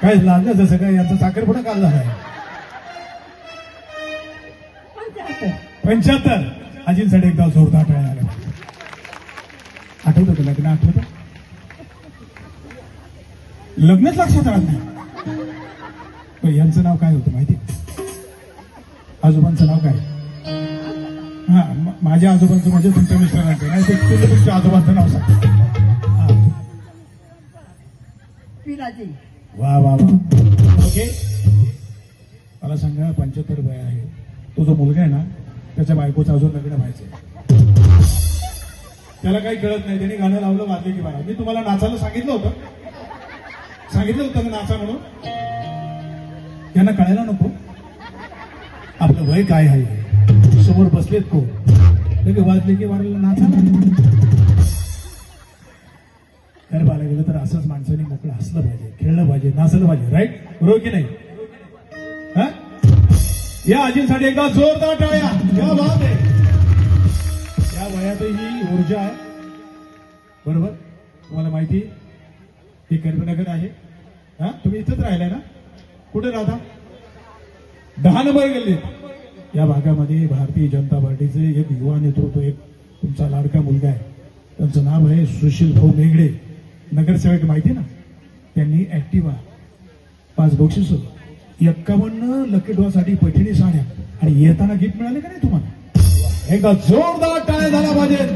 काय लागलं जसं काय यांचा साखरपुडा काल झालाय. 75 अजिंसाठी एकदा जोरदार टाळ्या लागल्या. आठवतं का लग्न? आठवतं? लग्नच लक्षात राहत नाही. यांचं नाव काय होतं माहिती? आजोबांचं नाव काय? हा, माझ्या आजोबांचं म्हणजे तुमच्या मिस्टरांचं नाही ते तुमच्या आजोबांचं नाव सांग. वा वा वा. ओके, मला सांगा 75 वय आहे, तो जो मुलगा आहे ना त्याच्या बायकोचं अजून लग्न व्हायचं, त्याला काही कळत नाही. त्यांनी गाणं लावलं वाजले की बाळा. मी तुम्हाला नाचायला सांगितलं होतं ना नाचा म्हणून. यांना कळायला नको आपलं वय काय आहे. समोर बसलेत को वाजले की वाढलेलं नाचा. खरं पाहायला गेलं तर असंच माणसाने मोकळं हसलं पाहिजे, खेळलं पाहिजे, नाचलं पाहिजे. राईट? बरोबर की नाही? हा, या अजिंसाठी एकदा जोरदार टाळ्या. या बात आहे, या वयातही ऊर्जा आहे. बरोबर? तुम्हाला माहिती हे कल्पनाकर आहे. हा, तुम्ही इथंच राहिलाय ना? कुठे राहता? 10 नंबर गल्लीत. या भागामध्ये भारतीय जनता पार्टीचे एक युवा नेतृत्व, एक तुमचा लाडका मुलगा आहे, त्यांचं नाव आहे सुशील भाऊ मेघडे, नगरसेवक. माहिती ना? त्यांनी ऍक्टिव्हा 5 बक्षीस, 51 लकी ड्रॉ साठी पैठणी साड्या आणि येताना गिफ्ट मिळाले का नाही तुम्हाला? एकदा जोरदार टाळ्या झाला पाहिजे.